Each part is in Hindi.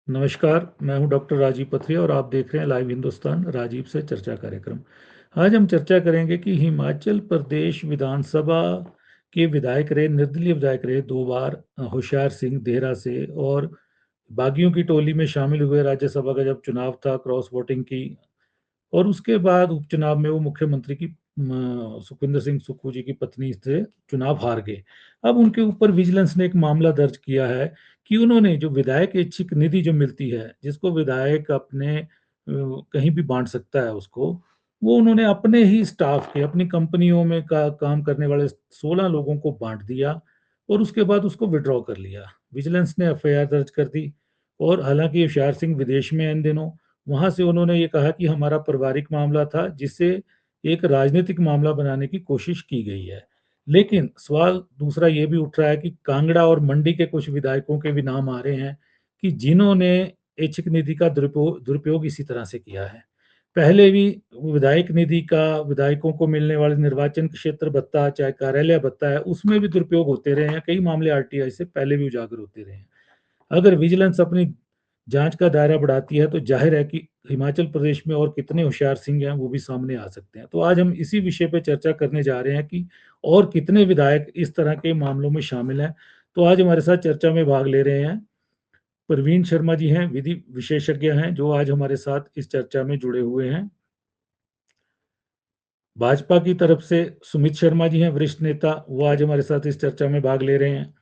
नमस्कार, मैं हूं डॉक्टर राजीव पथरिया और आप देख रहे हैं लाइव हिंदुस्तान राजीव से चर्चा कार्यक्रम। आज हम चर्चा करेंगे कि हिमाचल प्रदेश विधानसभा के विधायक रहे, निर्दलीय विधायक रहे 2 बार होशियार सिंह देहरा से, और बागियों की टोली में शामिल हुए राज्यसभा का जब चुनाव था क्रॉस वोटिंग की, और उसके बाद उपचुनाव में वो मुख्यमंत्री की सुखविंदर सिंह सुक्खू जी की पत्नी से चुनाव हार गए। अब उनके ऊपर विजिलेंस ने एक मामला दर्ज किया है कि उन्होंने जो विधायक ऐच्छिक निधि जो मिलती है, जिसको विधायक अपने कहीं भी बांट सकता है उसको, वो उन्होंने अपने ही स्टाफ के, अपनी कंपनियों में काम करने वाले 16 लोगों को बांट दिया और उसके बाद उसको विड्रॉ कर लिया। विजिलेंस ने एफआईआर दर्ज कर दी। और हालांकि होशियार सिंह विदेश में हैं इन दिनों, वहां से उन्होंने ये कहा कि हमारा पारिवारिक मामला था जिसे एक राजनीतिक मामला बनाने की कोशिश की गई है। लेकिन सवाल दूसरा ये भी उठ रहा है कि कांगड़ा और मंडी के कुछ विधायकों के भी नाम आ रहे हैं कि जिन्होंने ऐच्छिक निधि का दुरुपयोग दुरुपयोग इसी तरह से किया है। पहले भी विधायक निधि का विधायकों को मिलने वाले निर्वाचन क्षेत्र भत्ता, चाहे कार्यालय भत्ता है, उसमें भी दुरुपयोग होते रहे हैं। कई मामले आरटीआई से पहले भी उजागर होते रहे हैं। अगर विजिलेंस अपनी जांच का दायरा बढ़ाती है तो जाहिर है कि हिमाचल प्रदेश में और कितने होशियार सिंह हैं वो भी सामने आ सकते हैं। तो आज हम इसी विषय पे चर्चा करने जा रहे हैं कि और कितने विधायक इस तरह के मामलों में शामिल हैं। तो आज हमारे साथ चर्चा में भाग ले रहे हैं प्रवीण शर्मा जी, हैं विधि विशेषज्ञ हैं, जो आज हमारे साथ इस चर्चा में जुड़े हुए हैं। भाजपा की तरफ से सुमित शर्मा जी हैं, वरिष्ठ नेता, वो आज हमारे साथ इस चर्चा में भाग ले रहे हैं।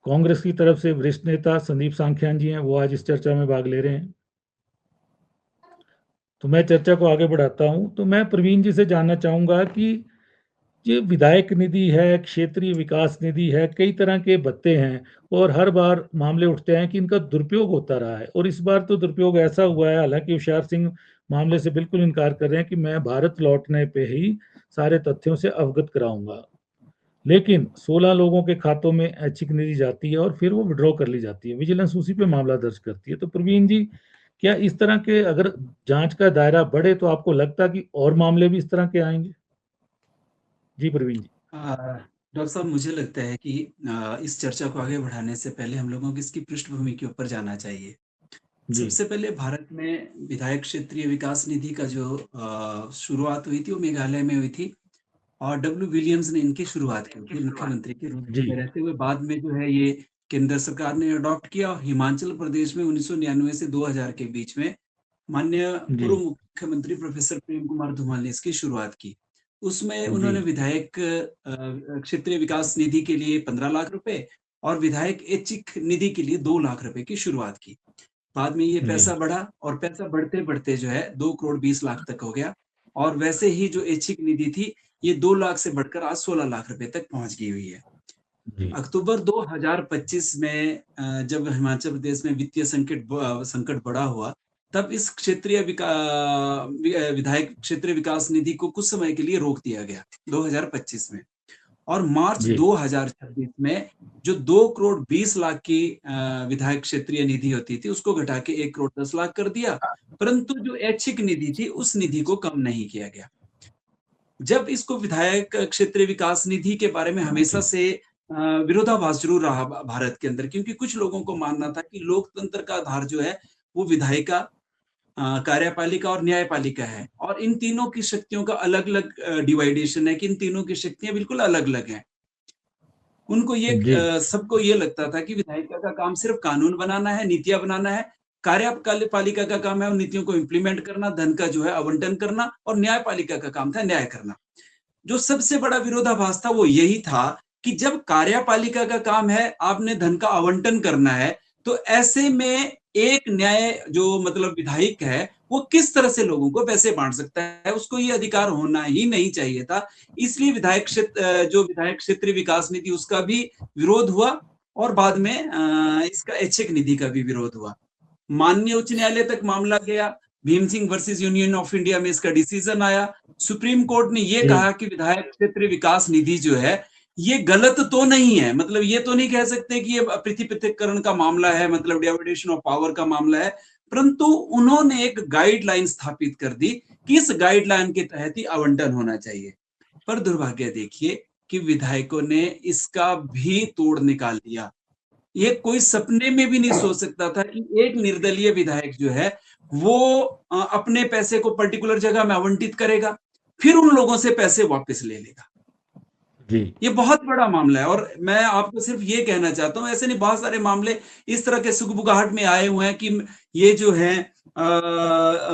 कांग्रेस की तरफ से वरिष्ठ नेता संदीप सांख्यान जी हैं, वो आज इस चर्चा में भाग ले रहे हैं। तो मैं चर्चा को आगे बढ़ाता हूं। तो मैं प्रवीण जी से जानना चाहूंगा कि ये विधायक निधि है, क्षेत्रीय विकास निधि है, कई तरह के भत्ते हैं, और हर बार मामले उठते हैं कि इनका दुरुपयोग होता रहा है। और इस बार तो दुरुपयोग ऐसा हुआ है, हालांकि होशियार सिंह मामले से बिल्कुल इनकार कर रहे हैं कि मैं भारत लौटने पे ही सारे तथ्यों से अवगत कराऊंगा। लेकिन 16 लोगों के खातों में ऐच्छिक निधि जाती है और फिर वो विड्रॉ कर ली जाती है। विजिलेंस उसी पे मामला दर्ज करती है। तो प्रवीण जी, क्या इस तरह के अगर जांच का दायरा बढ़े तो आपको लगता कि और मामले भी इस तरह के आएंगे? जी प्रवीण जी। डॉक्टर साहब, मुझे लगता है कि इस चर्चा को आगे बढ़ाने से पहले हम लोगों को इसकी पृष्ठभूमि के ऊपर जाना चाहिए। जी। सबसे पहले भारत में विधायक क्षेत्रीय विकास निधि का जो शुरुआत हुई थी वो मेघालय में हुई थी और डब्ल्यू विलियम्स ने इनकी शुरुआत की थी मुख्यमंत्री के रूप जी। में रहते हुए। बाद में जो है ये केंद्र सरकार ने अडॉप्ट किया और हिमाचल प्रदेश में 1999 से 2000 के बीच में माननीय जी। पूर्व मुख्यमंत्री प्रोफेसर प्रेम कुमार धूमल ने इसकी शुरुआत की। उसमें जी। उन्होंने विधायक क्षेत्रीय विकास निधि के लिए 15 लाख रुपए और विधायक ऐच्छिक निधि के लिए 2 लाख रुपए की शुरुआत की। बाद में ये जी। पैसा बढ़ा और पैसा बढ़ते-बढ़ते जो है 2 करोड़ 20 लाख तक हो गया और वैसे ही जो ऐच्छिक निधि थी, ये 2 लाख से बढ़कर आज 16 लाख रुपए तक पहुँच गई हुई है। जी। अक्टूबर 2025 में जब हिमाचल प्रदेश में वित्तीय संकट बड़ा हुआ, तब इस विधायक क्षेत्रीय विकास निधि को कुछ समय के लिए रोक दिया गया 2025 में। और मार्च जी। 2026 में जो 2 करोड़ 20 लाख की विधायक क्षेत्रीय निधि होती थी, उसको घटा के 1 करोड़ 10 लाख कर दिया। परंतु जो ऐच्छिक निधि थी, उस निधि को कम नहीं किया गया। जब इसको विधायक क्षेत्रीय विकास निधि के बारे में हमेशा से विरोधाभास जरूर रहा भारत के अंदर, क्योंकि कुछ लोगों को मानना था कि लोकतंत्र का आधार जो है वो विधायिका, कार्यपालिका और न्यायपालिका है और इन तीनों की शक्तियों का अलग-अलग डिवाइडेशन है कि इन तीनों की शक्तियां बिल्कुल अलग-अलग हैं। उनको ये जी। सबको ये लगता था कि विधायिका का काम सिर्फ कानून बनाना है, नीतियां बनाना है, कार्यपालिका का काम है उन नीतियों को इम्प्लीमेंट करना, धन का जो है आवंटन करना और न्यायपालिका का काम था न्याय करना। जो सबसे बड़ा विरोधाभास था वो यही था कि जब कार्यपालिका का काम है, आपने धन का आवंटन करना है, तो ऐसे में एक न्याय जो मतलब विधायक है, वो किस तरह से लोगों को पैसे बांट सकता है, उसको ये अधिकार होना ही नहीं चाहिए था। इसलिए जो विधायक क्षेत्रीय विकास निधि उसका भी विरोध हुआ और बाद में इसका ऐच्छिक निधि का भी विरोध हुआ। माननीय उच्च न्यायालय तक मामला गया। Bhim Singh versus union of India में इसका डिसीजन आया। सुप्रीम कोर्ट ने यह जी। कहा कि विधायक क्षेत्रीय विकास निधि जो है ये गलत तो नहीं है, मतलब ये तो नहीं कह सकते कि ये पृथकीकरण का मामला है, मतलब डिवाइडेशन ऑफ पावर का मामला है, परंतु उन्होंने एक गाइडलाइन स्थापित कर दी कि इस गाइडलाइन के तहत ही आवंटन होना चाहिए। पर दुर्भाग्य देखिए कि विधायकों ने इसका भी तोड़ निकाल दिया। ये कोई सपने में भी नहीं सोच सकता था कि एक निर्दलीय विधायक जो है वो अपने पैसे को पर्टिकुलर जगह में आवंटित करेगा, फिर उन लोगों से पैसे वापस ले लेगा। जी ये बहुत बड़ा मामला है और मैं आपको सिर्फ ये कहना चाहता हूँ, ऐसे नहीं बहुत सारे मामले इस तरह के सुगबुगाहट में आए हुए हैं कि ये जो है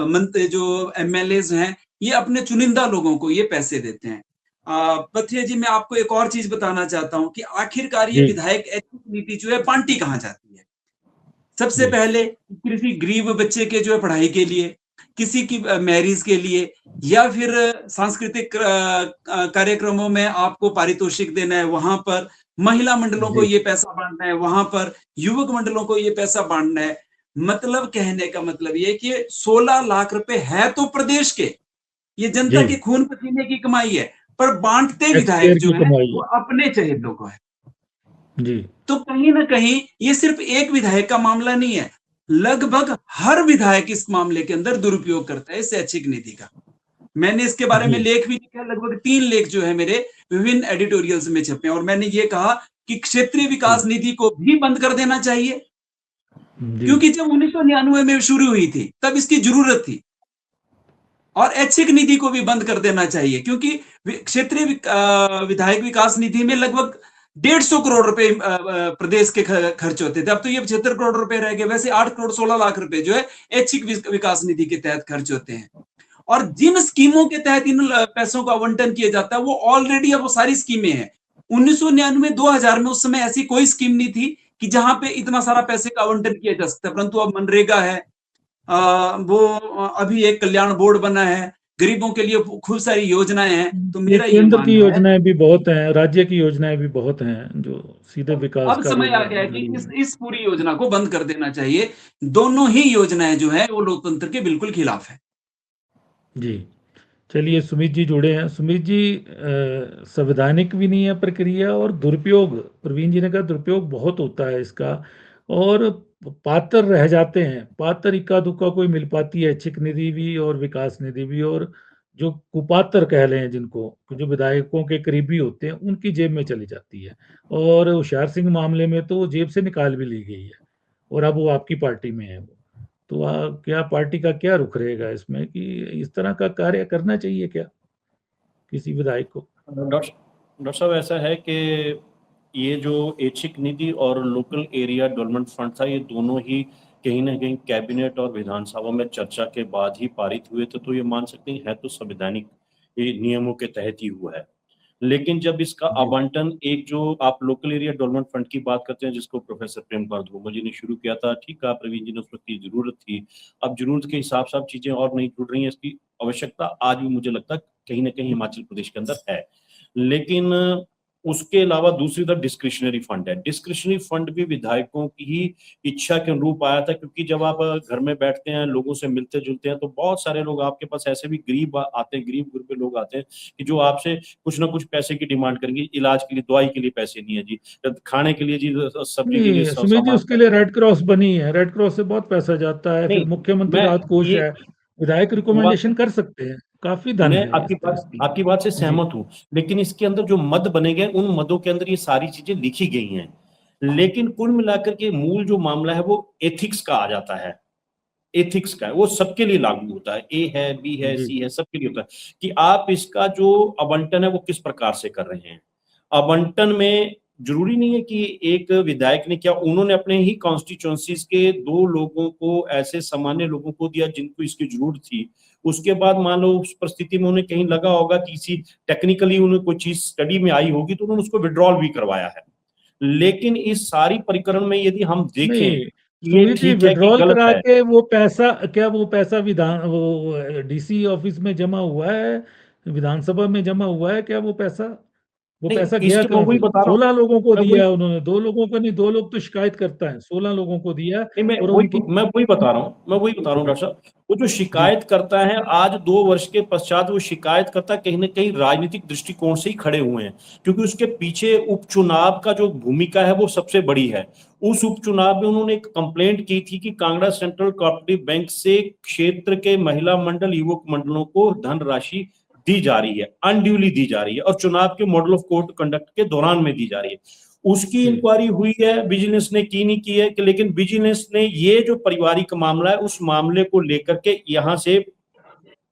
मंत्री जो एमएलएज हैं, ये अपने चुनिंदा लोगों को ये पैसे देते हैं। पथिया जी, मैं आपको एक और चीज बताना चाहता हूँ कि आखिरकार ये जी विधायक नीति जो है बांटी कहाँ जाती है। सबसे जी पहले किसी गरीब बच्चे के जो है पढ़ाई के लिए, किसी की मैरिज के लिए, या फिर सांस्कृतिक कार्यक्रमों में आपको पारितोषिक देना है वहां पर, महिला मंडलों को जी ये पैसा बांटना है वहां पर, युवक मंडलों को ये पैसा बांटना है। मतलब कहने का मतलब ये कि 16 लाख रुपए है तो प्रदेश के, ये जनता जी के खून पसीने की कमाई है, पर बांटते टैक्स विधायक पेयर जो की है कमाई वो है। अपने चहेतों को है। जी तो कहीं ना कहीं ये सिर्फ एक विधायक का मामला नहीं है, लगभग हर विधायक इस मामले के अंदर दुरुपयोग करता है इस ऐच्छिक निधि का। मैंने इसके बारे में जी लेख भी लिखा, लगभग 3 लेख जो है मेरे विभिन्न एडिटोरियल्स में छपे हैं, और मैंने ये कहा कि क्षेत्रीय जी विकास निधि को भी बंद कर देना चाहिए, जी क्योंकि जब 1999 में शुरू हुई थी तब इसकी जरूरत थी, और ऐच्छिक निधि को भी बंद कर देना चाहिए, क्योंकि क्षेत्रीय विधायक विकास निधि में लगभग 150 करोड़ रुपए प्रदेश के खर्च होते थे, अब तो ये 75 करोड़ रुपए रह गए। वैसे 8 करोड़ 16 लाख रुपए जो है ऐच्छिक विकास निधि के तहत खर्च होते हैं, और जिन स्कीमों के तहत इन पैसों का आवंटन किया जाता है वो ऑलरेडी अब वो सारी स्कीमें हैं। 1999 2000 में उस समय ऐसी कोई स्कीम नहीं थी कि जहां पे इतना सारा पैसे का आवंटन किया जा सकता है, परंतु अब मनरेगा है, वो अभी एक कल्याण बोर्ड बना है, गरीबों के लिए खूब सारी योजनाएं हैं। तो ये मेरा ये केंद्र की मानना है योजनाएं भी बहुत हैं, राज्य की योजनाएं भी बहुत हैं जो सीधे विकास अब कार्य समय आ में गया है कि लगी हुई हैं। इस पूरी योजना को बंद कर देना चाहिए। दोनों ही योजनाएं जो है वो लोकतंत्र के बिल्कुल खिलाफ है। जी चलिए, सुमित जी जुड़े हैं। सुमित जी, संवैधानिक भी नहीं है प्रक्रिया, और दुरुपयोग, प्रवीण जी ने कहा दुरुपयोग बहुत होता है इसका, और पात्र रह जाते हैं, पात्र इक्का दुक्का कोई मिल पाती है, ऐच्छिक निधि भी और विकास निधि भी, और जो कुपात्र कह लें जिनको, जो विधायकों के करीबी होते हैं उनकी जेब में चली जाती है। और होशियार सिंह मामले में तो वो जेब से निकाल भी ली गई है, और अब वो आपकी पार्टी में है वो। तो क्या पार्टी का क्या रुख रहेगा इसमें, कि इस तरह का कार्य करना चाहिए क्या किसी विधायक को? डॉक्टर साहब, ऐसा है कि ये जो ऐच्छिक निधि और लोकल एरिया डेवलपमेंट फंड था, ये दोनों ही कहीं ना कहीं कैबिनेट और विधानसभा में चर्चा के बाद ही पारित हुए थे, तो ये मान सकते हैं है तो संवैधानिक ये नियमों के तहत ही हुआ है। लेकिन जब इसका जी आवंटन, एक जो आप लोकल एरिया डेवलपमेंट फंड की बात करते हैं जिसको प्रोफेसर प्रेम कुमार धूमल जी ने शुरू किया था, ठीक कहा प्रवीण जी ने, उस वक्त की जरूरत थी। अब जरूरत के हिसाब से अब चीजें और नहीं जुड़ रही हैं, इसकी आवश्यकता आज भी मुझे लगता है कहीं ना कहीं हिमाचल प्रदेश के अंदर है। लेकिन उसके अलावा दूसरी तरफ डिस्क्रिशनरी फंड है। डिस्क्रिशनरी फंड भी विधायकों की ही इच्छा के अनुरूप आया था, क्योंकि जब आप घर में बैठते हैं, लोगों से मिलते जुलते हैं, तो बहुत सारे लोग आपके पास ऐसे भी गरीब आते हैं, गरीब गुरबे लोग आते हैं कि जो आपसे कुछ ना कुछ पैसे की डिमांड करेंगे। इलाज के लिए, दवाई के लिए पैसे नहीं है जी, खाने के लिए जी, सब्जी के लिए नहीं सुमित जी, सामान उसके लिए रेड क्रॉस बनी है, रेड क्रॉस से बहुत पैसा जाता है, फिर नहीं। मुख्यमंत्री मैं राहत कोष ये है, विधायक बात रिकमेंडेशन कर सकते हैं, काफी धन मैं है इस तरह स्कीम में। आपकी बात से जी सहमत हूं, लेकिन इसके अंदर जो मद बने गए, उन मदों के अंदर ये सारी चीजें लिखी गई हैं। लेकिन कुल मिलाकर के मूल जो मामला है वो एथिक्स का आ जाता है। एथिक्स का है, वो सबके लिए लागू होता है, ए है, बी है, जी सी है, सबके लिए होता है कि आप इसका जो आवंटन है वो किस प्रकार से कर रहे हैं। आवंटन में जरूरी नहीं है कि एक विधायक ने किया, उन्होंने अपने ही कॉन्स्टिट्यूएंसीज के 2 लोगों को, ऐसे सामान्य लोगों को दिया जिनको इसकी जरूरत थी। उसके बाद मान लो उस परिस्थिति में उन्हें कहीं लगा होगा कि किसी टेक्निकली उन्हें कोई चीज स्टडी में आई होगी, तो उन्होंने उसको विड्रॉल भी करवाया है। लेकिन इस सारी परिक्रम में यदि हम देखें नहीं कि ये सुमित जी, ठीक है कि विड्रॉल गलत करा है, के वो पैसा, क्या वो पैसा विधान वो डीसी ऑफिस में जमा हुआ है, विधानसभा में जमा हुआ है क्या वो पैसा? वो नहीं, पैसा इस गया तो मैं कहाँ वही फिर? बता रहा हूँ। 16 लोगों को मैं वही दिया उन्होंने, 2 लोगों को नहीं, 2 लोग तो शिकायत करता है, 16 लोगों को दिया, नहीं और उनको मैं वही बता रहा हूँ, डॉक्टर साहब। वो जो जी शिकायत करता है, आज 2 वर्ष के पश्चात वो शिकायत करता कहीं ना कहीं राजनीतिक दृष्टिकोण से ही खड़े हुए हैं, क्योंकि उसके पीछे उपचुनाव का जो भूमिका है वो सबसे बड़ी है। उस उपचुनाव में उन्होंने एक कंप्लेंट की थी कि कांगड़ा सेंट्रल कोऑपरेटिव बैंक से क्षेत्र के महिला मंडल, युवक मंडलों को धनराशि दी जा रही है, अनड्यूली दी जा रही है, और चुनाव के मॉडल ऑफ कोड कंडक्ट के दौरान में दी जा रही है। उसकी इंक्वायरी हुई है, विजिलेंस ने की नहीं की है कि, लेकिन विजिलेंस ने ये जो पारिवारिक मामला है उस मामले को लेकर के यहां से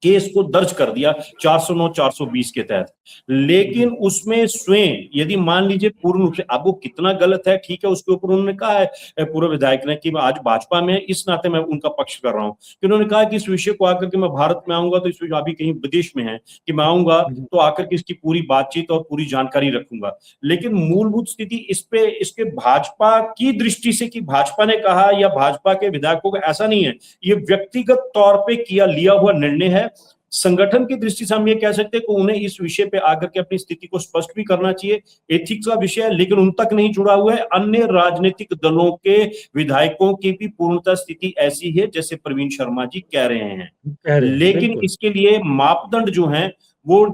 केस को दर्ज कर दिया 409 420 के तहत। लेकिन उसमें स्वयं यदि मान लीजिए पूर्ण रूप से, अब वो कितना गलत है ठीक है, उसके ऊपर उन्होंने कहा है पूर्व विधायक ने कि मैं आज भाजपा में, इस नाते मैं उनका पक्ष कर रहा हूं कि उन्होंने कहा कि इस विषय को आकर के मैं भारत में आऊंगा तो इस विषय अभी कहीं विदेश में है कि मैं आऊंगा तो आकर के इसकी पूरी बातचीत और पूरी जानकारी रखूंगा। लेकिन मूलभूत स्थिति इस पे इसके भाजपा की दृष्टि से कि भाजपा ने कहा या भाजपा के विधायकों का, ऐसा नहीं है, ये व्यक्तिगत तौर पे लिया हुआ निर्णय है। संगठन की दृष्टि से हम ये कह सकते हैं कि उन्हें इस विषय पे आकर के अपनी स्थिति को स्पष्ट भी करना चाहिए। एथिक्स का विषय है, लेकिन उन तक नहीं जुड़ा हुआ है। अन्य राजनीतिक दलों के विधायकों की भी पूर्णतः स्थिति ऐसी है जैसे प्रवीण शर्मा जी कह रहे हैं। लेकिन इसके लिए मापदंड जो हैं, वो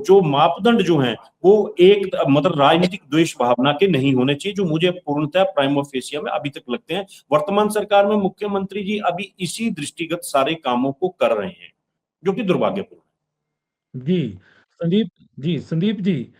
एक मतलब राजनीतिक द्वेष भावना के नहीं होने चाहिए, जो मुझे पूर्णतः प्राइमा फेसिया में अभी तक लगते हैं। वर्तमान सरकार में मुख्यमंत्री जी अभी इसी दृष्टिगत सारे कामों को कर रहे हैं, जो कि दुर्भाग्यपूर्ण। संदीप जी,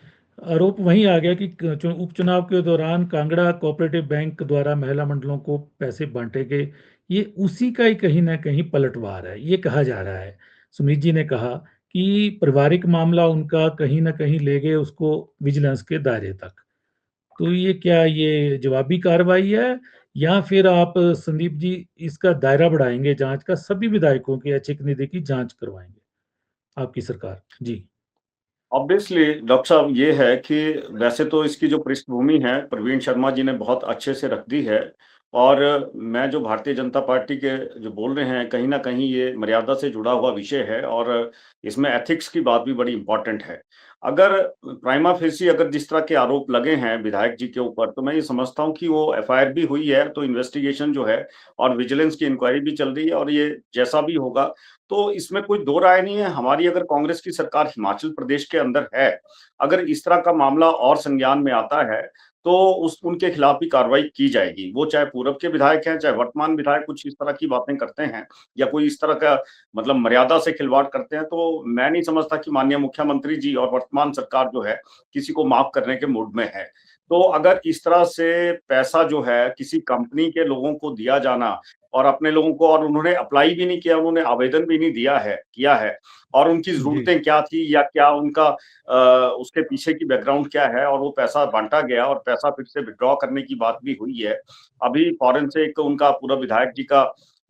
आरोप वहीं आ गया कि उपचुनाव के दौरान कांगड़ा कोऑपरेटिव बैंक द्वारा महिला मंडलों को पैसे बांटे गए। ये उसी का ही कहीं ना कहीं पलटवार है, ये कहा जा रहा है। सुमित जी ने कहा कि पारिवारिक मामला उनका कहीं ना कहीं ले गए उसको विजिलेंस के दायरे तक। तो ये क्या ये जवाबी कार्रवाई है, या फिर आप संदीप जी इसका दायरा बढ़ाएंगे जांच का, सभी विधायकों की ऐच्छिक निधि की जांच करवाएंगे आपकी सरकार? जी ऑब्वियसली डॉक्टर साहब, ये है कि वैसे तो इसकी जो पृष्ठभूमि है प्रवीण शर्मा जी ने बहुत अच्छे से रख दी है, और मैं जो भारतीय जनता पार्टी के जो बोल रहे हैं, कहीं ना कहीं ये मर्यादा से जुड़ा हुआ विषय है, और इसमें एथिक्स की बात भी बड़ी इंपॉर्टेंट है। अगर प्राइमा फेसी अगर जिस तरह के आरोप लगे हैं विधायक जी के ऊपर, तो मैं ये समझता हूँ कि वो एफआईआर भी हुई है, तो इन्वेस्टिगेशन जो है और विजिलेंस की इंक्वायरी भी चल रही है, और ये जैसा भी होगा तो इसमें कोई दो राय नहीं है। हमारी अगर कांग्रेस की सरकार हिमाचल प्रदेश के अंदर है, अगर इस तरह का मामला और संज्ञान में आता है, तो उनके खिलाफ भी कार्रवाई की जाएगी। वो चाहे पूर्व के विधायक हैं, चाहे वर्तमान विधायक कुछ इस तरह की बातें करते हैं या कोई इस तरह का मतलब मर्यादा से खिलवाड़ करते हैं, तो मैं नहीं समझता कि माननीय मुख्यमंत्री जी और वर्तमान सरकार जो है किसी को माफ करने के मूड में है। तो अगर इस तरह से पैसा जो है किसी कंपनी के लोगों को दिया जाना, और अपने लोगों को, और उन्होंने अप्लाई भी नहीं किया, उन्होंने आवेदन भी नहीं किया है, और उनकी जरूरतें क्या थी या क्या उनका उसके पीछे की बैकग्राउंड क्या है, और वो पैसा बांटा गया और पैसा फिर से विड्रॉ करने की बात भी हुई है। अभी फॉरेन से एक उनका पूरा विधायक जी का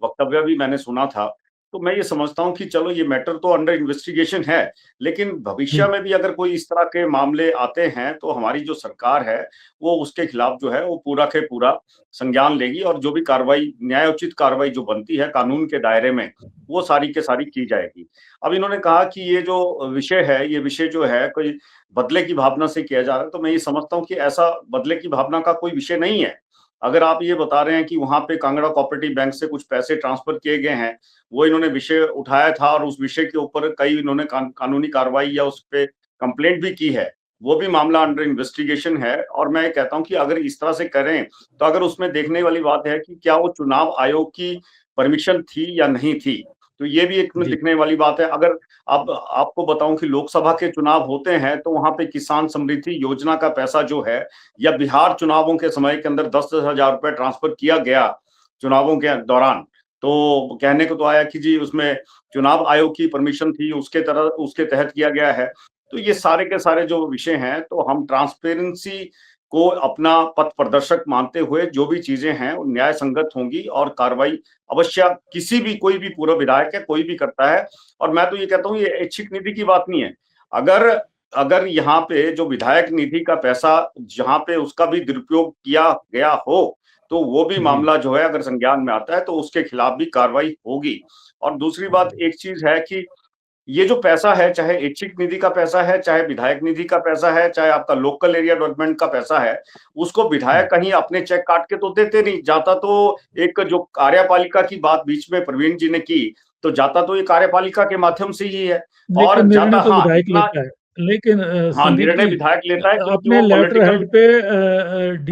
वक्तव्य भी मैंने सुना था। तो मैं ये समझता हूँ कि चलो ये मैटर तो अंडर इन्वेस्टिगेशन है, लेकिन भविष्य में भी अगर कोई इस तरह के मामले आते हैं तो हमारी जो सरकार है वो उसके खिलाफ जो है वो पूरा के पूरा संज्ञान लेगी, और जो भी कार्रवाई, न्यायोचित कार्रवाई जो बनती है कानून के दायरे में, वो सारी के सारी की जाएगी। अब इन्होंने कहा कि ये जो विषय है, ये विषय जो है कोई बदले की भावना से किया जा रहा है, तो मैं ये समझता हूँ कि ऐसा बदले की भावना का कोई विषय नहीं है। अगर आप ये बता रहे हैं कि वहां पे कांगड़ा कोऑपरेटिव बैंक से कुछ पैसे ट्रांसफर किए गए हैं, वो इन्होंने विषय उठाया था और उस विषय के ऊपर कई इन्होंने कानूनी कार्रवाई या उस पे कंप्लेंट भी की है, वो भी मामला अंडर इन्वेस्टिगेशन है। और मैं कहता हूं कि अगर इस तरह से करें, तो अगर उसमें देखने वाली बात है कि क्या वो चुनाव आयोग की परमिशन थी या नहीं थी, तो ये भी एक में दिखने वाली बात है। अगर अब आपको बताऊं कि लोकसभा के चुनाव होते हैं तो वहां पे किसान समृद्धि योजना का पैसा जो है, या बिहार चुनावों के समय के अंदर 10,000 रुपए ट्रांसफर किया गया चुनावों के दौरान, तो कहने को तो आया कि जी उसमें चुनाव आयोग की परमिशन थी, उसके तहत किया गया है। तो ये सारे के सारे जो विषय हैं, तो हम ट्रांसपेरेंसी को अपना पथ प्रदर्शक मानते हुए जो भी चीजें हैं वो न्याय संगत होंगी, और कार्रवाई अवश्य किसी भी, कोई भी पूर्व विधायक है, कोई भी करता है। और मैं तो ये कहता हूँ ये ऐच्छिक निधि की बात नहीं है। अगर अगर यहाँ पे जो विधायक निधि का पैसा जहाँ पे उसका भी दुरुपयोग किया गया हो, तो वो भी मामला जो है अगर संज्ञान में आता है तो उसके खिलाफ भी कार्रवाई होगी। और दूसरी बात एक चीज है कि ये जो पैसा है, चाहे ऐच्छिक निधि का पैसा है, चाहे विधायक निधि का पैसा है, चाहे आपका लोकल एरिया डेवलपमेंट का पैसा है, उसको विधायक कहीं अपने चेक काट के तो देते नहीं। जाता तो एक जो कार्यपालिका की बात बीच में प्रवीण जी ने की, तो जाता तो ये कार्यपालिका के माध्यम से ही है, और लेकिन जाता निर्णय तो हाँ विधायक इतना, लेता है। लेकिन हाँ संदीप निर्णय जी, विधायक लेता है क्योंकि अपने वो लेटर पॉलिटिकल, हेड पे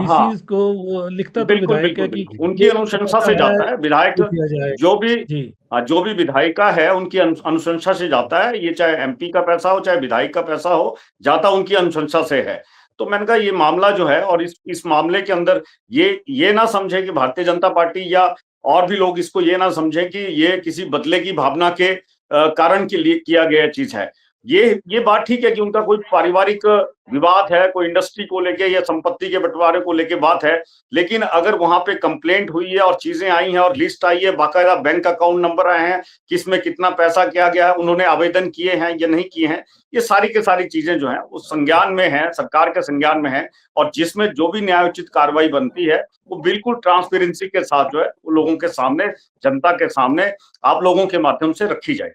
हाँ डीसीज को वो लिखता तो बिल्कुल विधायक बिल्कुल है कि बिल्कुल उनकी ये अनुशंसा पैसा से है, जाता है विधायक। ये किया जाए। जो भी जी जो भी विधायिका है उनकी अनुशंसा से जाता है, ये चाहे एमपी का पैसा हो चाहे विधायक का पैसा हो, जाता उनकी अनुशंसा से है। तो मैंने कहा ये मामला जो है, और इस मामले के अंदर ये ना समझे कि भारतीय जनता पार्टी या और भी लोग इसको ये ना समझे कि ये किसी बदले की भावना के कारण के लिए किया गया चीज है। ये बात ठीक है कि उनका कोई पारिवारिक विवाद है, कोई इंडस्ट्री को लेके या संपत्ति के बंटवारे को लेके बात है, लेकिन अगर वहां पे कंप्लेंट हुई है और चीजें आई हैं और लिस्ट आई है, बाकायदा बैंक अकाउंट नंबर आए हैं, किसमें कितना पैसा किया गया है, उन्होंने आवेदन किए हैं या नहीं किए हैं, ये सारी की सारी चीजें जो है वो संज्ञान में है, सरकार के संज्ञान में है, और जिसमें जो भी न्यायोचित कार्रवाई बनती है वो बिल्कुल ट्रांसपेरेंसी के साथ जो है वो लोगों के सामने, जनता के सामने, आप लोगों के माध्यम से रखी जाए।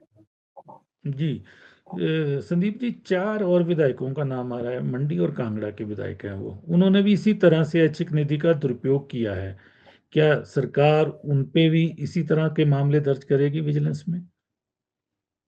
जी संदीप जी, 4 और विधायकों का नाम आ रहा है, मंडी और कांगड़ा के विधायक हैं वो, उन्होंने भी इसी तरह से ऐच्छिक निधि का दुरुपयोग किया है। क्या सरकार उन पे भी इसी तरह के मामले दर्ज करेगी विजिलेंस में?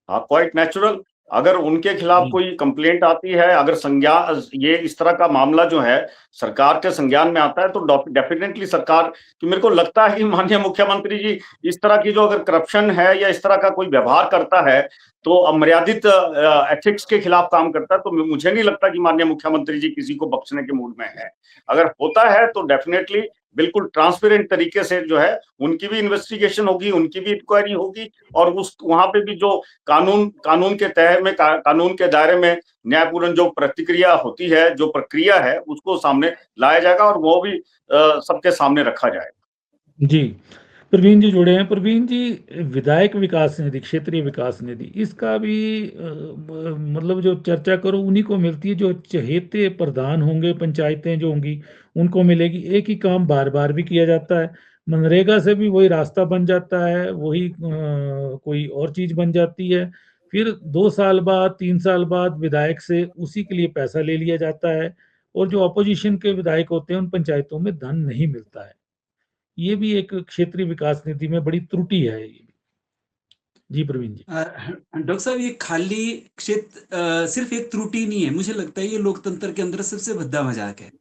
हाँ, क्वाइट नेचुरल। अगर उनके खिलाफ जी। कोई कंप्लेंट आती है, अगर ये इस तरह का मामला जो है सरकार के संज्ञान में आता है, तो डेफिनेटली सरकार, कि मेरे को लगता है कि माननीय मुख्यमंत्री जी इस तरह की जो अगर करप्शन है या इस तरह का कोई व्यवहार करता है तो अमर्यादित एथिक्स के खिलाफ काम करता है, तो मुझे नहीं लगता कि माननीय मुख्यमंत्री जी किसी को बख्शने के मूड में है। अगर होता है तो डेफिनेटली बिल्कुल ट्रांसपेरेंट तरीके से जो है उनकी भी इन्वेस्टिगेशन होगी, उनकी भी इंक्वायरी होगी, और उस वहां पे भी जो कानून के तहत में, कानून के दायरे में न्यायपूर्ण जो प्रतिक्रिया होती है, जो प्रक्रिया है, उसको सामने लाया जाएगा और वो भी सबके सामने रखा जाएगा। जी प्रवीण जी जुड़े हैं। प्रवीण जी, विधायक विकास निधि, क्षेत्रीय विकास निधि, इसका भी मतलब जो चर्चा करो उन्हीं को मिलती है, जो चहेते प्रधान होंगे, पंचायतें जो होंगी उनको मिलेगी। एक ही काम बार बार भी किया जाता है, मनरेगा से भी वही रास्ता बन जाता है, वही कोई और चीज बन जाती है, फिर 2 साल बाद 3 साल बाद विधायक से उसी के लिए पैसा ले लिया जाता है, और जो अपोजिशन के विधायक होते हैं उन पंचायतों में धन नहीं मिलता है। ये भी एक क्षेत्रीय विकास नीति में बड़ी त्रुटि है। जी प्रवीण जी। डॉक्टर साहब, ये खाली क्षेत्र सिर्फ एक त्रुटि नहीं है, मुझे लगता है ये लोकतंत्र के अंदर सबसे भद्दा मजाक है।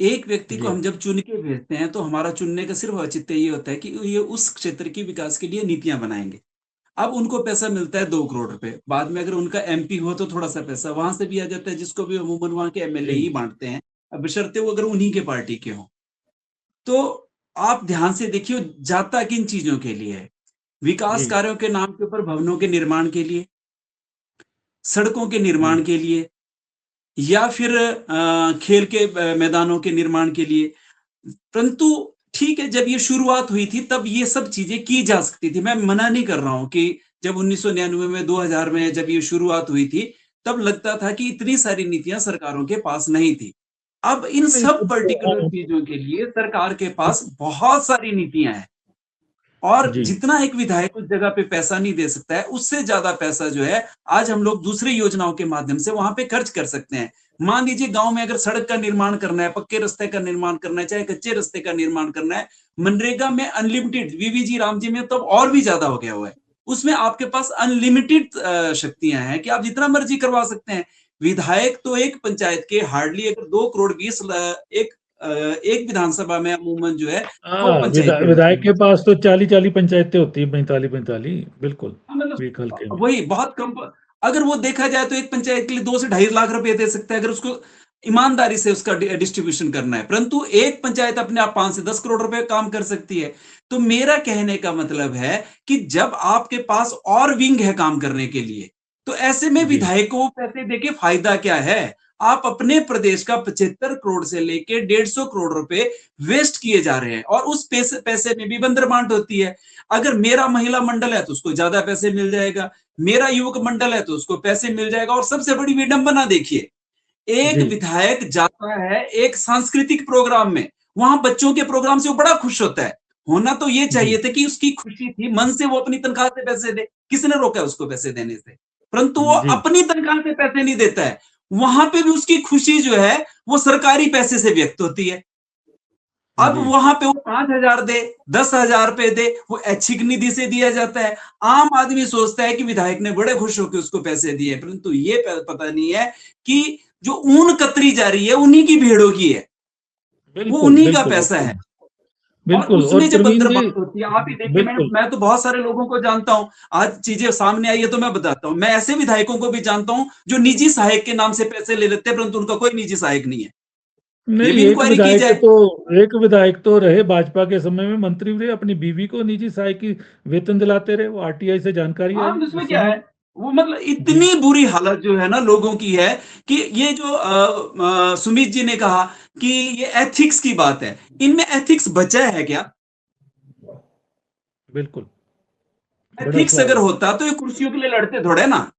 एक व्यक्ति को जी। हम जब चुन के भेजते हैं तो हमारा चुनने का सिर्फ औचित्य ये होता है कि ये उस क्षेत्र की विकास के लिए नीतियां बनाएंगे। अब उनको पैसा मिलता है 2 करोड़ रुपए, बाद में अगर उनका एमपी हो तो थोड़ा सा पैसा वहां से भी आ जाता है, जिसको भी अमूमन वहां के एमएलए ही जी। बांटते हैं, अब बशर्ते वो अगर उन्हीं के पार्टी के हों। तो आप ध्यान से देखिए, जाता किन चीजों के लिए है? विकास जी। कार्यों के नाम के ऊपर भवनों के निर्माण के लिए, सड़कों के निर्माण जी। के लिए, या फिर खेल के मैदानों के निर्माण के लिए। परंतु ठीक है, जब ये शुरुआत हुई थी तब ये सब चीजें की जा सकती थी, मैं मना नहीं कर रहा हूं कि जब 1999 में, 2000 में जब ये शुरुआत हुई थी तब लगता था कि इतनी सारी नीतियां सरकारों के पास नहीं थी। अब इन नहीं, सब तब पर्टिकुलर तो चीजों के लिए सरकार के पास बहुत सारी नीतियां हैं, और जी। जितना एक विधायक उस जगह पे पैसा नहीं दे सकता है, उससे ज्यादा पैसा जो है आज हम लोग दूसरी योजनाओं के माध्यम से वहां पे खर्च कर सकते हैं। मान लीजिए गांव में अगर सड़क का निर्माण करना है, पक्के रास्ते का निर्माण करना है, चाहे कच्चे रास्ते का निर्माण करना है, मनरेगा में अनलिमिटेड, वीवीजी राम जी में तो और भी ज्यादा हो गया हुआ है, उसमें आपके पास अनलिमिटेड शक्तियां हैं कि आप जितना मर्जी करवा सकते हैं। विधायक तो एक पंचायत के हार्डली अगर 2 करोड़ 20 एक विधानसभा में अमूमन जो है वो पंचायतें होती विधायक हैं। के पास तो 40 पंचायतें होती है, 45 बिल्कुल मतलब एक हल्के में। वही बहुत कम। अगर वो देखा जाए तो एक पंचायत के लिए 2 से 2.5 लाख रुपए दे सकता है अगर उसको ईमानदारी से उसका डिस्ट्रीब्यूशन करना है, परंतु एक पंचायत अपने आप 5 से 10 करोड़ रुपए काम कर सकती है। तो मेरा कहने का मतलब है कि जब आपके पास और विंग है काम करने के लिए, तो ऐसे में जी। विधायकों को पैसे देके फायदा क्या है? आप अपने प्रदेश का 75 करोड़ से लेके 150 करोड़ रुपए वेस्ट किए जा रहे हैं, और उस पैसे में भी बंदरबांट होती है। अगर मेरा महिला मंडल है तो उसको ज्यादा पैसे मिल जाएगा, मेरा युवक मंडल है तो उसको पैसे मिल जाएगा। और सबसे बड़ी विडंबना देखिए, एक जी। विधायक जाता है एक सांस्कृतिक प्रोग्राम में, वहां बच्चों के प्रोग्राम से वो बड़ा खुश होता है। होना तो ये जी। चाहिए था कि उसकी खुशी थी, मन से वो अपनी तनख्वाह से पैसे दे, किसने रोका उसको पैसे देने से? परंतु वो जी। अपनी तनख्वाह से पैसे नहीं देता है, वहां पे भी उसकी खुशी जो है वो सरकारी पैसे से व्यक्त होती है। अब जी। वहां पे वो 5,000 दे, 10,000 रुपए दे, वो ऐच्छिक निधि से दिया जाता है। आम आदमी सोचता है कि विधायक ने बड़े खुश होकर उसको पैसे दिए, परंतु ये पता नहीं है कि जो ऊन कतरी जा रही है उन्हीं की भेड़ों की है, वो बिल्कुल उन्हीं का बिल्कुल पैसा है। और बिल्कुल। और उसमें जब प्रवीण अंदर जी, बात होती है, आप ही देखिए, बिल्कुल मैं तो बहुत सारे लोगों को जानता हूं, आज चीजें सामने आई है तो मैं बताता हूं, मैं ऐसे विधायकों को भी जानता हूं जो निजी सहायक के नाम से पैसे ले लेते हैं, परंतु उनका कोई निजी सहायक नहीं है। ये नहीं, भी इंक्वायरी की जाए। एक विधायक तो रहे भाजपा के समय में, मंत्री रहे, अपनी बीवी को निजी सहायक की वेतन दिलाते रहे, वो आरटीआई से जानकारी हाँ, आई तो इसमें क्या सुनी। है, वो मतलब जी इतनी बुरी हालत जो है ना लोगों की है कि ये जो सुमित जी ने कहा कि ये एथिक्स की बात है, इनमें एथिक्स बचा है क्या? बिल्कुल, बड़ा एथिक्स सवाल अगर है। होता तो ये कुर्सियों के लिए लड़ते थोड़े ना।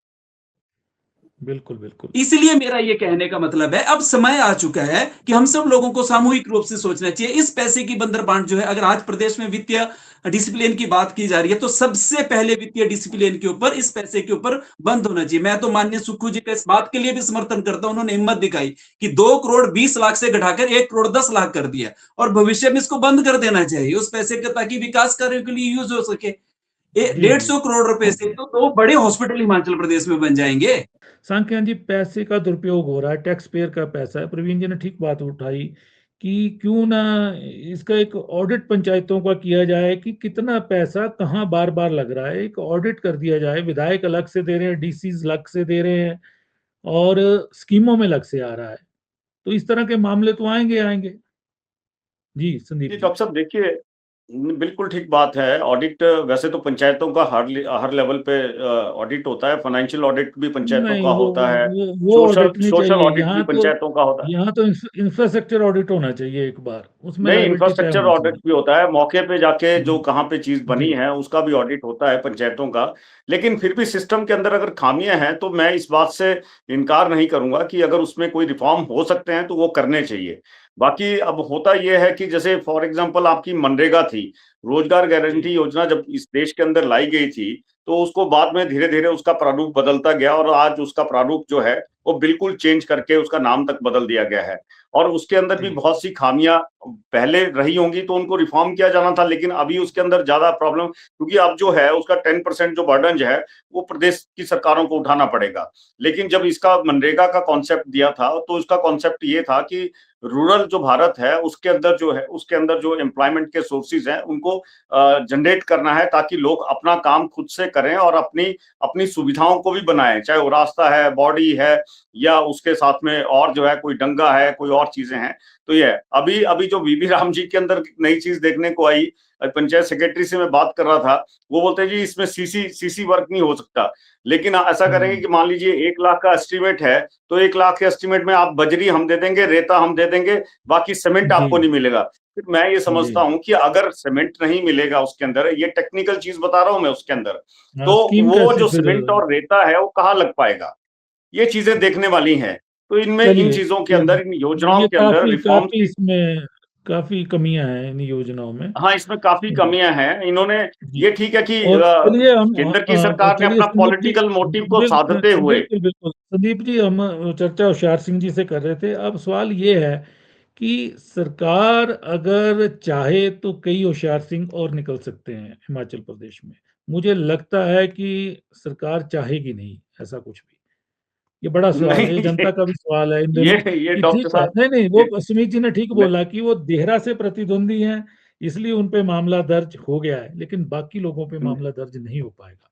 बिल्कुल बिल्कुल। इसलिए मेरा ये कहने का मतलब है, अब समय आ चुका है कि हम सब लोगों को सामूहिक रूप से सोचना चाहिए। इस पैसे की बंदरबांट जो है, अगर आज प्रदेश में वित्तीय डिसिप्लिन की बात की जा रही है, तो सबसे पहले वित्तीय डिसिप्लिन के ऊपर, इस पैसे के ऊपर बंद होना चाहिए। मैं तो माननीय सुक्खू जी का इस बात के लिए भी समर्थन करता हूं, उन्होंने हिम्मत दिखाई कि 2 करोड़ 20 लाख से घटाकर 1 करोड़ 10 लाख कर दिया, और भविष्य में इसको बंद कर देना चाहिए उस पैसे का, ताकि विकास कार्यों के लिए यूज हो सके। जी डेढ़ जी। सौ करोड़ रुपए से तो 2 बड़े हॉस्पिटल हिमाचल प्रदेश में बन जाएंगे। सांख्यान जी, पैसे का दुरुपयोग हो रहा है, टैक्स पेयर का पैसा है। प्रवीण जी ने ठीक बात उठाई कि क्यों ना इसका एक ऑडिट पंचायतों का किया जाए कि कितना पैसा कहाँ बार बार लग रहा है, एक ऑडिट कर दिया जाए। विधायक अलग से दे रहे हैं, डीसीज अलग से दे रहे हैं, और स्कीमों में अलग से आ रहा है, तो इस तरह के मामले तो आएंगे आएंगे। जी संदीप जी जी। डॉक्टर साहब देखिए, बिल्कुल ठीक बात है। ऑडिट वैसे तो पंचायतों का हर लेवल पे ऑडिट होता है। फाइनेंशियल ऑडिट भी पंचायतों नहीं, का होता है। वो सोशल ऑडिट नहीं सोशल चाहिए ऑडिट भी यहाँ तो। पंचायतों का होता है। यहाँ तो इंफ्रास्ट्रक्चर ऑडिट होना चाहिए एक बार, उसमें नहीं, लायबिलिटी तय इंफ्रास्ट्रक्चर होनी ऑडिट चाहिए। भी होता है, मौके पे जाके जो जी कहाँ पे चीज बनी जी है उसका भी ऑडिट होता है पंचायतों का। लेकिन फिर भी सिस्टम के अंदर अगर खामियां हैं तो मैं इस बात से इनकार नहीं करूंगा कि अगर उसमें कोई रिफॉर्म हो सकते हैं तो वो करने चाहिए। बाकी अब होता यह है कि जैसे फॉर एग्जांपल आपकी मनरेगा थी, रोजगार जी गारंटी योजना जब इस देश के अंदर लाई गई थी, तो उसको बाद में धीरे धीरे उसका प्रारूप बदलता गया और आज उसका प्रारूप जो है वो बिल्कुल चेंज करके उसका नाम तक बदल दिया गया है। और उसके अंदर भी जी बहुत सी खामियां पहले रही होंगी तो उनको रिफॉर्म किया जाना था, लेकिन अभी उसके अंदर ज्यादा प्रॉब्लम, क्योंकि अब जो है उसका 10% जो बर्डन जो है वो प्रदेश की सरकारों को उठाना पड़ेगा। लेकिन जब इसका मनरेगा का कॉन्सेप्ट दिया था तो उसका कॉन्सेप्ट ये था कि रूरल जो भारत है उसके अंदर जो है, उसके अंदर जो एम्प्लॉयमेंट के सोर्सेज हैं उनको जनरेट करना है, ताकि लोग अपना काम खुद से करें और अपनी अपनी सुविधाओं को भी बनाएं, चाहे वो रास्ता है, बॉडी है, या उसके साथ में और जो है कोई डंगा है, कोई और चीजें हैं। तो ये अभी अभी जो बीबी राम जी के अंदर नई चीज देखने को आई, पंचायत सेक्रेटरी से मैं बात कर रहा था, वो बोलते हैं जी इसमें सीसी सीसी वर्क नहीं हो सकता। लेकिन ऐसा करेंगे कि मान लीजिए 1 लाख का एस्टिमेट है, तो 1 लाख के एस्टिमेट में आप बजरी हम दे देंगे, रेता हम दे देंगे, बाकी सीमेंट जी आपको नहीं मिलेगा। फिर मैं ये जी। समझता हूं कि अगर सीमेंट नहीं मिलेगा उसके अंदर, ये टेक्निकल चीज बता रहा हूं मैं उसके अंदर, हाँ, तो स्कीम वो कैसे जो फिर? सीमेंट और रेता है वो कहाँ लग पाएगा? ये चीजें देखने वाली हैं। तो इनमें, इन चलिए, चीजों के ये अंदर, इन योजनाओं ये के अंदर काफी रिफॉर्म्स काफी की, इसमें काफी कमियां हैं इन योजनाओं में। हाँ इसमें काफी जी कमियां हैं इन्होंने। जी। ये ठीक है कि और चलिए हम केंद्र की सरकार ने चलिए अपना संदीप जी, पॉलिटिकल मोटिव को साधते हुए, बिल्कुल बिल्कुल संदीप जी, हम चर्चा होशियार सिंह जी से कर रहे थे। अब सवाल ये है कि सरकार अगर चाहे तो कई होशियार सिंह और निकल सकते हैं हिमाचल प्रदेश में। मुझे लगता है कि सरकार चाहेगी नहीं ऐसा कुछ भी। ये बड़ा सवाल है, ये नहीं जनता का भी सवाल है इन ये दिनों ये कि डॉक्टर ठीक है। साहब, नहीं नहीं, ये वो सुमित जी ने ठीक नहीं, बोला कि वो देहरा से प्रतिद्वंदी हैं, इसलिए उन पे मामला दर्ज हो गया है, लेकिन बाकी लोगों पे मामला दर्ज नहीं हो पाएगा।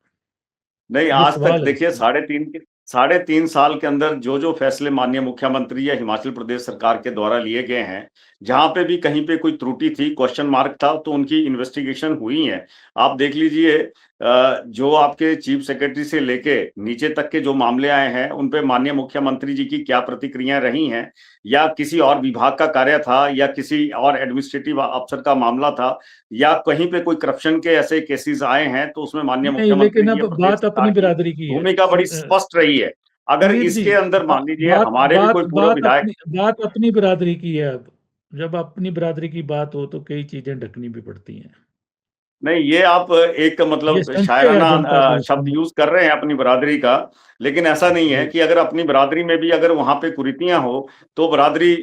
नहीं, ये आज तक सवाल है देखिए इसमें। साढ़े तीन साल के अंदर जो जो फैसले माननीय मुख्यमंत्री या हिमाचल प्रदेश सरकार के द्वारा लिए गए हैं, जहां पे भी कहीं पे कोई त्रुटि थी, क्वेश्चन मार्क था, तो उनकी इन्वेस्टिगेशन हुई है। आप देख लीजिए, जो आपके चीफ सेक्रेटरी से लेके नीचे तक के जो मामले आए हैं उन पे माननीय मुख्यमंत्री जी की क्या प्रतिक्रियाएं रही हैं, या किसी और विभाग का कार्य था, या किसी और एडमिनिस्ट्रेटिव अफसर का मामला था, या कहीं पे कोई करप्शन के ऐसे केसेस आए हैं, तो उसमें माननीय नहीं, लेकिन मुख्यमंत्री अब या प्रदेश बात सरकार अपनी की बिरादरी की है। भूमिका बड़ी स्पष्ट रही है। अगर सुमित जी, इसके अंदर बा, मान लीजिए बात हमारे भी बात कोई पूर्व बात विधायक, अपनी बात अपनी बिरादरी की है। अब जब अपनी बिरादरी की बात हो तो कई चीजें ढकनी भी पड़ती हैं। नहीं ये आप एक ये मतलब संशय है शायराना जनता का शब्द उसमें। यूज कर रहे हैं अपनी बरादरी का, लेकिन ऐसा नहीं है जी कि अगर अपनी बरादरी में भी अगर वहां पे कुरीतियां हो तो बरादरी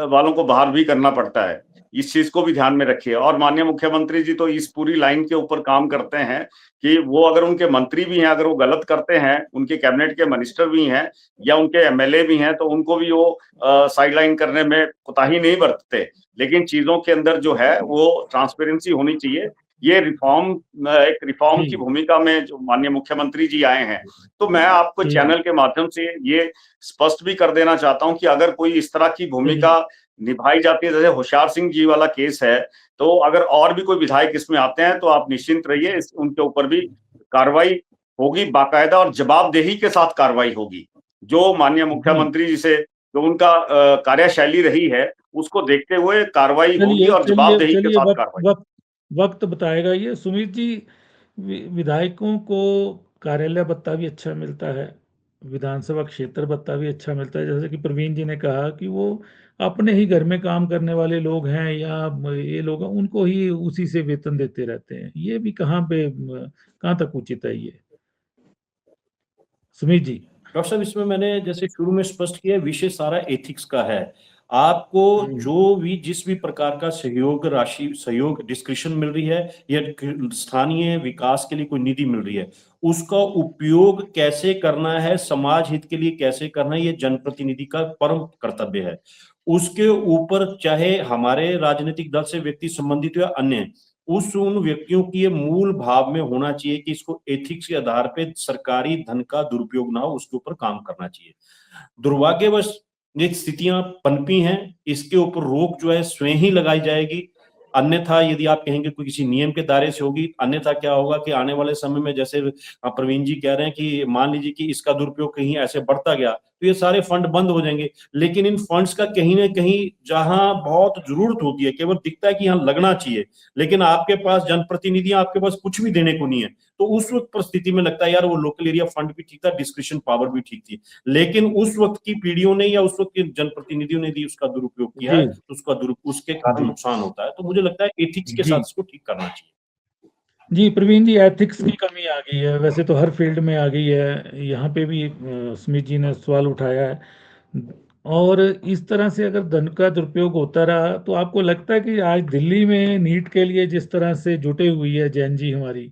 वालों को बाहर भी करना पड़ता है। इस चीज को भी ध्यान में रखिए। और माननीय मुख्यमंत्री जी तो इस पूरी लाइन के ऊपर काम करते हैं कि वो अगर उनके मंत्री भी हैं, अगर वो गलत करते हैं, उनके कैबिनेट के मिनिस्टर भी हैं या उनके एमएलए भी हैं, तो उनको भी वो साइडलाइन करने में कोताही नहीं बरतते। लेकिन चीजों के अंदर जो है वो ट्रांसपेरेंसी होनी चाहिए। ये एक रिफॉर्म की भूमिका में जो माननीय मुख्यमंत्री जी आए हैं, तो मैं आपको चैनल के माध्यम से ये स्पष्ट भी कर देना चाहता हूं कि अगर कोई इस तरह की भूमिका निभाई जाती है, जैसे होशियार सिंह जी वाला केस है, तो अगर और भी कोई विधायक इसमें आते हैं तो आप निश्चिंत रहिए, उनके ऊपर भी कार्रवाई होगी, बाकायदा और जवाबदेही के साथ कार्रवाई होगी। जो माननीय मुख्यमंत्री जी से जो उनका कार्यशैली रही है, उसको देखते हुए कार्रवाई होगी और जवाबदेही के साथ कार्रवाई। वक्त बताएगा ये। सुमित जी, विधायकों को कार्यालय भत्ता भी अच्छा मिलता है, विधानसभा क्षेत्र भत्ता भी अच्छा मिलता है, जैसे कि प्रवीण जी ने कहा कि वो अपने ही घर में काम करने वाले लोग हैं या ये लोग हैं, उनको ही उसी से वेतन देते रहते हैं। ये भी कहाँ तक उचित है ये, सुमित जी? डॉक्टर साहब, इसमें मैंने जैसे शुरू में स्पष्ट किया, विषय सारा एथिक्स का है। आपको जो भी जिस भी प्रकार का सहयोग डिस्क्रिप्शन मिल रही है या स्थानीय विकास के लिए कोई निधि मिल रही है, उसका उपयोग कैसे करना है, समाज हित के लिए कैसे करना है, ये जनप्रतिनिधि का परम कर्तव्य है। उसके ऊपर चाहे हमारे राजनीतिक दल से व्यक्ति संबंधित हो या अन्य, उन व्यक्तियों की ये मूल भाव में होना चाहिए कि इसको एथिक्स के आधार पे सरकारी धन का दुरुपयोग ना हो, उसके ऊपर काम करना चाहिए। दुर्भाग्यवश ये स्थितियां पनपी हैं, इसके ऊपर रोक जो है स्वयं ही लगाई जाएगी। अन्यथा यदि आप कहेंगे कोई किसी नियम के दायरे से होगी, अन्यथा क्या होगा कि आने वाले समय में जैसे प्रवीण जी कह रहे हैं कि मान लीजिए कि इसका दुरुपयोग कहीं ऐसे बढ़ता गया तो ये सारे फंड बंद हो जाएंगे। लेकिन इन फंड्स का कहीं ना कहीं जहां बहुत जरूरत होती है, केवल दिखता है कि यहाँ लगना चाहिए, लेकिन आपके पास जनप्रतिनिधि, आपके पास कुछ भी देने को नहीं है, तो उस वक्त परिस्थिति में लगता है यार वो लोकल एरिया फंड भी ठीक था, डिस्क्रिप्शन पावर भी ठीक थी, लेकिन उस वक्त की पीढ़ियों ने या उस वक्त के जनप्रतिनिधियों ने भी उसका दुरुपयोग किया है, तो उसके कारण नुकसान होता है। तो मुझे लगता है एथिक्स के साथ इसको ठीक करना चाहिए। जी प्रवीण जी, एथिक्स की कमी आ गई है, वैसे तो हर फील्ड में आ गई है, यहाँ पे भी स्मिथ जी ने सवाल उठाया है। और इस तरह से अगर धन का दुरुपयोग होता रहा तो आपको लगता है कि आज दिल्ली में नीट के लिए जिस तरह से जुटे हुई है जैन जी हमारी,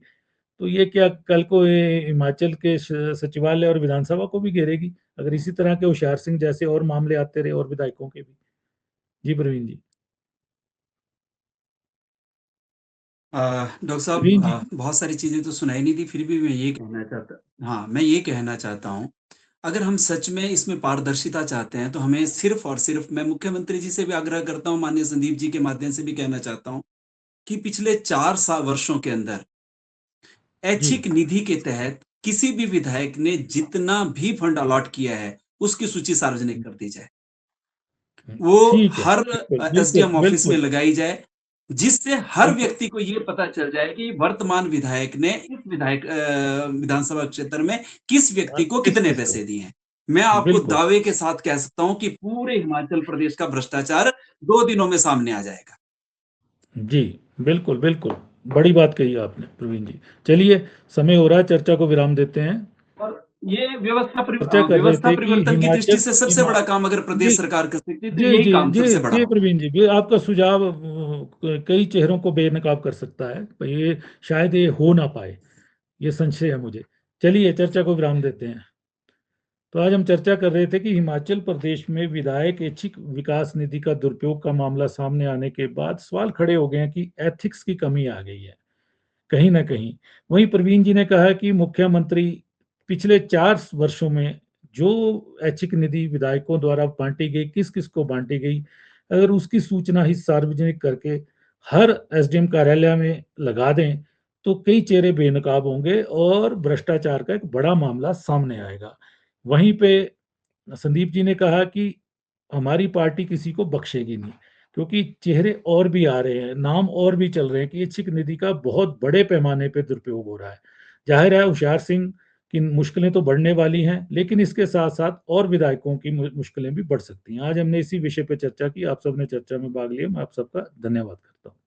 तो ये क्या कल को ये हिमाचल के सचिवालय और विधानसभा को भी घेरेगी, अगर इसी तरह के होशियार सिंह जैसे और मामले आते रहे और विधायकों के भी? जी प्रवीण जी। डॉक्टर साहब, बहुत सारी चीजें तो सुनाई नहीं थी, फिर भी मैं ये कहना चाहता हूँ, अगर हम सच में इसमें पारदर्शिता चाहते हैं तो हमें सिर्फ और सिर्फ, मैं मुख्यमंत्री जी से भी आग्रह करता हूँ, माननीय संदीप जी के माध्यम से भी कहना चाहता हूँ कि पिछले 4 वर्षों के अंदर ऐच्छिक निधि के तहत किसी भी विधायक ने जितना भी फंड अलॉट किया है उसकी सूची सार्वजनिक कर दी जाए, वो हर एसडीएम ऑफिस में लगाई जाए, जिससे हर व्यक्ति को ये पता चल जाए कि वर्तमान विधायक ने इस विधानसभा क्षेत्र में किस व्यक्ति को कितने पैसे दिए हैं। मैं आपको दावे के साथ कह सकता हूं कि पूरे हिमाचल प्रदेश का भ्रष्टाचार 2 दिनों में सामने आ जाएगा। जी बिल्कुल बिल्कुल, बड़ी बात कही आपने प्रवीण जी। चलिए, समय हो रहा है, चर्चा को विराम देते हैं। और ये व्यवस्था परिवर्तन की दृष्टि से सबसे बड़ा काम अगर प्रदेश सरकार कर सकती है तो यही काम सबसे बड़ा है। प्रवीण जी, आपका सुझाव कई चेहरों को बेनकाब कर सकता है, पर ये शायद ये हो ना पाए, ये संशय है मुझे। चलिए, चर्चा को विराम देते हैं। तो आज हम चर्चा कर रहे थे कि हिमाचल प्रदेश में विधायक ऐच्छिक विकास निधि का दुरुपयोग का मामला सामने आने के बाद सवाल खड़े हो गए हैं कि एथिक्स की कमी आ गई है कहीं ना कहीं। वहीं प्रवीण जी ने कहा कि मुख्यमंत्री पिछले 4 वर्षों में जो ऐच्छिक निधि विधायकों द्वारा बांटी गई, किस किस को बांटी गई, अगर उसकी सूचना ही सार्वजनिक करके हर एसडीएम कार्यालय में लगा दें तो कई चेहरे बेनकाब होंगे और भ्रष्टाचार का एक बड़ा मामला सामने आएगा। वहीं पे संदीप जी ने कहा कि हमारी पार्टी किसी को बख्शेगी नहीं, क्योंकि चेहरे और भी आ रहे हैं, नाम और भी चल रहे हैं कि ऐच्छिक निधि का बहुत बड़े पैमाने पे दुरुपयोग हो रहा है। जाहिर है होशियार सिंह की मुश्किलें तो बढ़ने वाली हैं, लेकिन इसके साथ साथ और विधायकों की मुश्किलें भी बढ़ सकती हैं। आज हमने इसी विषय पर चर्चा की, आप सबने चर्चा में भाग लिया, मैं आप सबका धन्यवाद करता हूँ।